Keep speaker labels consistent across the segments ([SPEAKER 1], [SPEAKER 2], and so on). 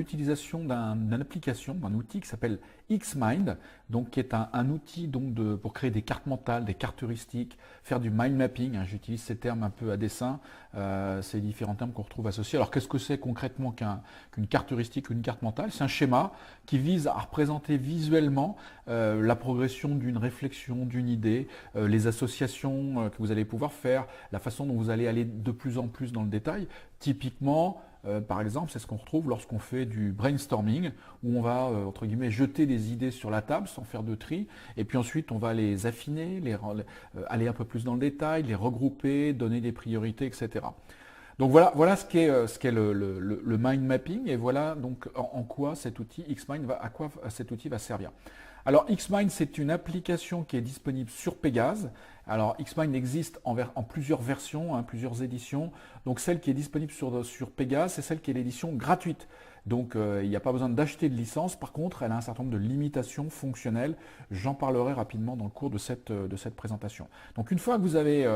[SPEAKER 1] l'utilisation d'une application, d'un outil qui s'appelle Xmind, donc qui est un outil donc pour créer des cartes mentales, des cartes heuristiques, faire du mind mapping. Hein, j'utilise ces termes un peu à dessein, c'est différents termes qu'on retrouve associés. Alors qu'est-ce que c'est concrètement qu'une carte heuristique ou une carte mentale? C'est un schéma qui vise à représenter visuellement la progression d'une réflexion, d'une idée, les associations que vous allez pouvoir faire, la façon dont vous allez aller de plus en plus dans le détail. Typiquement, par exemple, c'est ce qu'on retrouve lorsqu'on fait du brainstorming, où on va, entre guillemets, jeter des idées sur la table sans faire de tri, et puis ensuite on va les affiner, aller un peu plus dans le détail, les regrouper, donner des priorités, etc. Donc voilà ce qu'est le mind mapping, et voilà donc en quoi cet outil Xmind à quoi cet outil va servir. Alors Xmind, c'est une application qui est disponible sur Pégase. Alors Xmind existe en plusieurs versions, hein, plusieurs éditions. Donc celle qui est disponible sur Pégase, c'est celle qui est l'édition gratuite. Donc il n'y a pas besoin d'acheter de licence. Par contre, elle a un certain nombre de limitations fonctionnelles. J'en parlerai rapidement dans le cours de cette présentation. Donc une fois que vous avez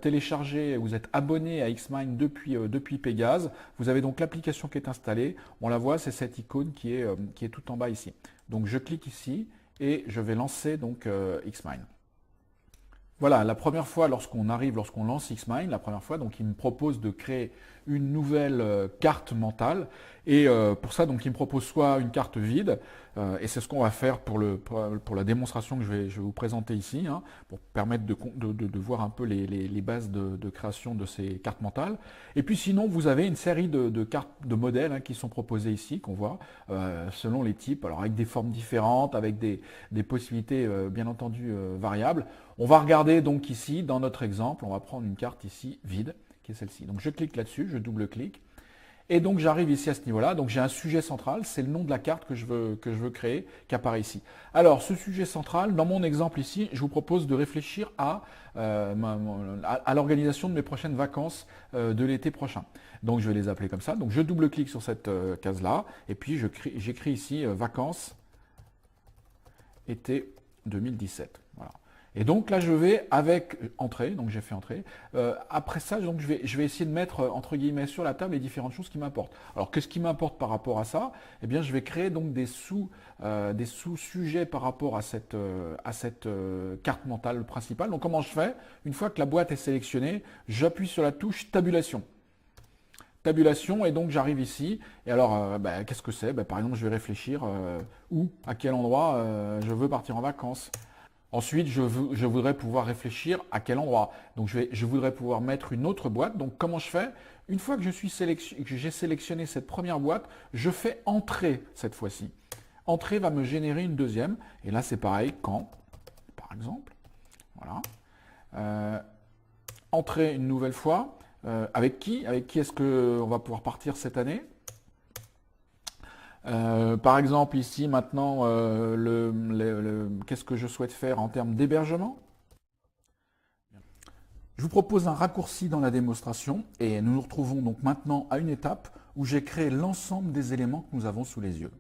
[SPEAKER 1] téléchargé, vous êtes abonné à Xmind depuis Pégase, vous avez donc l'application qui est installée. On la voit, c'est cette icône qui est tout en bas ici. Donc je clique ici et je vais lancer donc Xmind. Voilà, la première fois lorsqu'on lance Xmind, la première fois, donc il me propose de créer une nouvelle carte mentale. Et pour ça, donc il me propose soit une carte vide, et c'est ce qu'on va faire pour la démonstration que je vais vous présenter ici, hein, pour permettre de voir un peu les bases de création de ces cartes mentales. Et puis sinon, vous avez une série de cartes de modèles, hein, qui sont proposées ici, qu'on voit, selon les types, alors avec des formes différentes, avec des possibilités bien entendu variables. On va regarder donc ici, dans notre exemple, on va prendre une carte ici vide, qui est celle-ci. Donc je clique là-dessus, je double-clique, et donc j'arrive ici à ce niveau-là. Donc j'ai un sujet central, c'est le nom de la carte que je veux créer, qui apparaît ici. Alors ce sujet central, dans mon exemple ici, je vous propose de réfléchir à l'organisation de mes prochaines vacances de l'été prochain. Donc je vais les appeler comme ça. Donc je double-clique sur cette case-là, et puis j'écris ici vacances été 2017. Voilà. Et donc là, je vais avec entrée, donc j'ai fait entrée. Après ça, donc je vais essayer de mettre entre guillemets sur la table les différentes choses qui m'importent. Alors qu'est-ce qui m'importe par rapport à ça? Eh bien, je vais créer donc des sous-sujets par rapport à cette carte mentale principale. Donc comment je fais? Une fois que la boîte est sélectionnée, j'appuie sur la touche tabulation. Tabulation, et donc j'arrive ici. Et alors, qu'est-ce que c'est? Par exemple, je vais réfléchir où, à quel endroit je veux partir en vacances. Ensuite, je voudrais pouvoir réfléchir à quel endroit. Donc, je voudrais pouvoir mettre une autre boîte. Donc, comment je fais? Une fois que j'ai sélectionné cette première boîte, je fais entrer cette fois-ci. Entrée va me générer une deuxième. Et là, c'est pareil, quand, par exemple. Voilà. Entrer une nouvelle fois. Avec qui? Avec qui est-ce qu'on va pouvoir partir cette année? Par exemple, ici, maintenant, qu'est-ce que je souhaite faire en termes d'hébergement? Je vous propose un raccourci dans la démonstration, et nous nous retrouvons donc maintenant à une étape où j'ai créé l'ensemble des éléments que nous avons sous les yeux.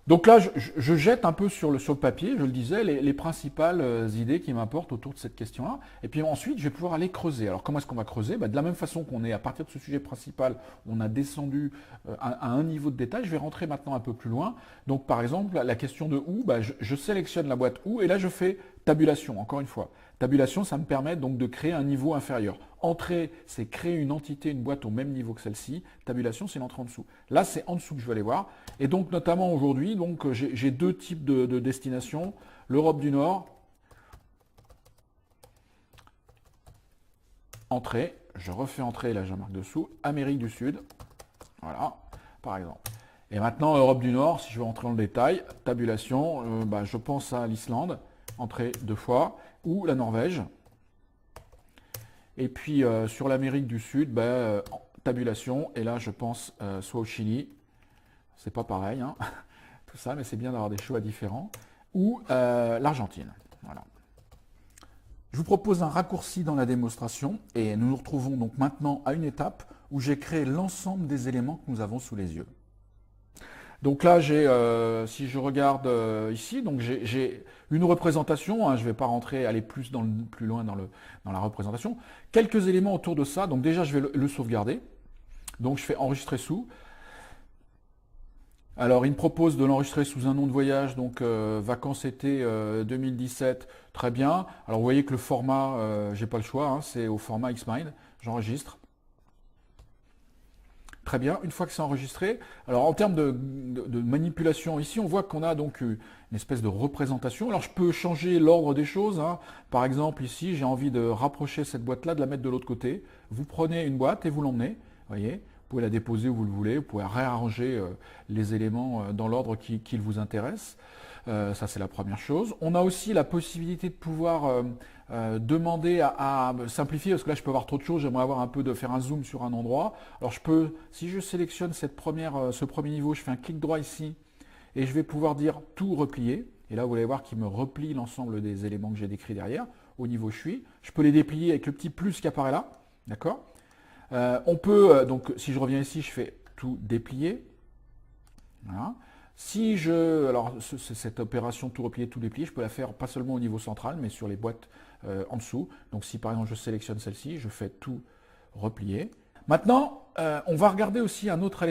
[SPEAKER 1] Donc là, je jette un peu sur le papier, je le disais, les principales idées qui m'importent autour de cette question-là. Et puis ensuite, je vais pouvoir aller creuser. Alors comment est-ce qu'on va creuser? De la même façon qu'on est à partir de ce sujet principal, on a descendu à un niveau de détail, je vais rentrer maintenant un peu plus loin. Donc par exemple, la question de où, je sélectionne la boîte où, et là je fais tabulation, encore une fois. Tabulation, ça me permet donc de créer un niveau inférieur. Entrée, c'est créer une entité, une boîte au même niveau que celle-ci. Tabulation, c'est l'entrée en dessous. Là, c'est en dessous que je vais aller voir. Et donc, notamment aujourd'hui, j'ai deux types de destinations. L'Europe du Nord, entrée, je refais entrée, là je marque dessous. Amérique du Sud, voilà, par exemple. Et maintenant, Europe du Nord, si je veux rentrer dans le détail, tabulation, je pense à l'Islande, entrée 2 fois, ou la Norvège. Et puis sur l'Amérique du Sud, tabulation, et là je pense soit au Chili, c'est pas pareil, hein, tout ça, mais c'est bien d'avoir des choix différents, ou l'Argentine. Voilà. Je vous propose un raccourci dans la démonstration, et nous nous retrouvons donc maintenant à une étape où j'ai créé l'ensemble des éléments que nous avons sous les yeux. Donc là, si je regarde ici, donc j'ai une représentation, hein, je ne vais pas aller plus loin dans la représentation. Quelques éléments autour de ça, donc déjà je vais le sauvegarder. Donc je fais enregistrer sous. Alors, il me propose de l'enregistrer sous un nom de voyage, donc vacances-été 2017, très bien. Alors, vous voyez que le format, j'ai pas le choix, hein, c'est au format Xmind, j'enregistre. Très bien, une fois que c'est enregistré, alors en termes de manipulation, ici on voit qu'on a donc une espèce de représentation. Alors je peux changer l'ordre des choses, hein. Par exemple ici j'ai envie de rapprocher cette boîte-là, de la mettre de l'autre côté. Vous prenez une boîte et vous l'emmenez, vous voyez. Vous pouvez la déposer où vous le voulez, vous pouvez réarranger les éléments dans l'ordre qui vous intéresse. Ça, c'est la première chose. On a aussi la possibilité de pouvoir demander à simplifier, parce que là, je peux avoir trop de choses. J'aimerais avoir un peu de faire un zoom sur un endroit. Alors, je peux, si je sélectionne ce premier niveau, je fais un clic droit ici et je vais pouvoir dire tout replier. Et là, vous allez voir qu'il me replie l'ensemble des éléments que j'ai décrits derrière, au niveau où je suis. Je peux les déplier avec le petit plus qui apparaît là. D'accord. On peut, donc, si je reviens ici, je fais tout déplier. Voilà. Si je, alors cette opération tout replier, tout déplier, je peux la faire pas seulement au niveau central, mais sur les boîtes en dessous. Donc si par exemple je sélectionne celle-ci, je fais tout replier. Maintenant, on va regarder aussi un autre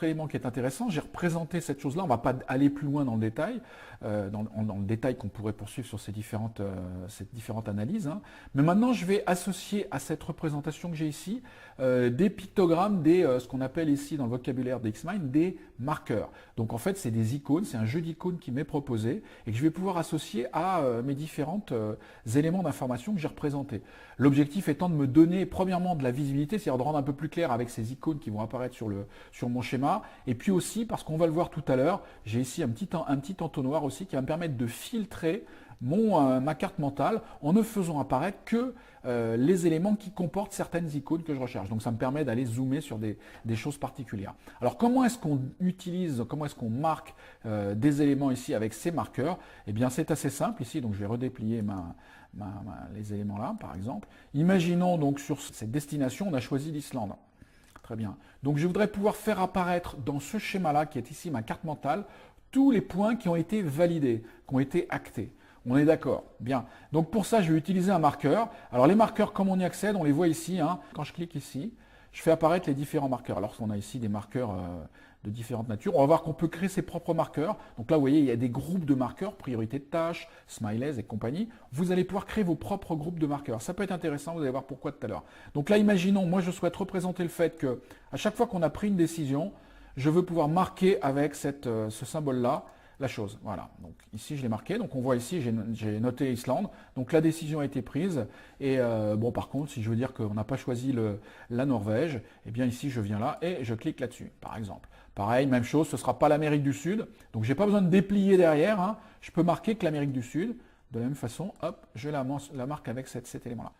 [SPEAKER 1] élément qui est intéressant. J'ai représenté cette chose-là. On ne va pas aller plus loin dans le détail, dans le détail qu'on pourrait poursuivre sur ces différentes analyses, hein. Mais maintenant, je vais associer à cette représentation que j'ai ici des pictogrammes, ce qu'on appelle ici dans le vocabulaire d'Xmind des marqueurs. Donc en fait, c'est des icônes, c'est un jeu d'icônes qui m'est proposé et que je vais pouvoir associer à mes différents éléments d'information que j'ai représentés. L'objectif étant de me donner premièrement de la visibilité, c'est-à-dire de rendre un peu plus clair avec ces icônes qui vont apparaître sur mon schéma. Et puis aussi, parce qu'on va le voir tout à l'heure, j'ai ici un petit entonnoir aussi qui va me permettre de filtrer ma carte mentale en ne faisant apparaître que les éléments qui comportent certaines icônes que je recherche. Donc ça me permet d'aller zoomer sur des choses particulières. Alors comment est-ce qu'on utilise, comment est-ce qu'on marque des éléments ici avec ces marqueurs? Eh bien c'est assez simple ici, donc je vais redéplier les éléments là par exemple. Imaginons donc sur cette destination, on a choisi l'Islande. Très bien. Donc je voudrais pouvoir faire apparaître dans ce schéma-là, qui est ici ma carte mentale, tous les points qui ont été validés, qui ont été actés. On est d'accord. Bien. Donc pour ça, je vais utiliser un marqueur. Alors les marqueurs, comme on y accède, on les voit ici, hein. Quand je clique ici, je fais apparaître les différents marqueurs. Alors on a ici des marqueurs de différentes natures. On va voir qu'on peut créer ses propres marqueurs. Donc là, vous voyez, il y a des groupes de marqueurs, priorité de tâches, smileys et compagnie. Vous allez pouvoir créer vos propres groupes de marqueurs. Ça peut être intéressant, vous allez voir pourquoi tout à l'heure. Donc là, imaginons, moi je souhaite représenter le fait que à chaque fois qu'on a pris une décision, je veux pouvoir marquer avec ce symbole-là la chose. Voilà. Donc ici, je l'ai marqué. Donc on voit ici, j'ai noté Islande. Donc la décision a été prise. Et bon, par contre, si je veux dire qu'on n'a pas choisi la Norvège, eh bien ici, je viens là et je clique là-dessus, par exemple. Pareil, même chose, ce ne sera pas l'Amérique du Sud. Donc je n'ai pas besoin de déplier derrière, hein. Je peux marquer que l'Amérique du Sud. De la même façon, hop, je la marque avec cet élément-là.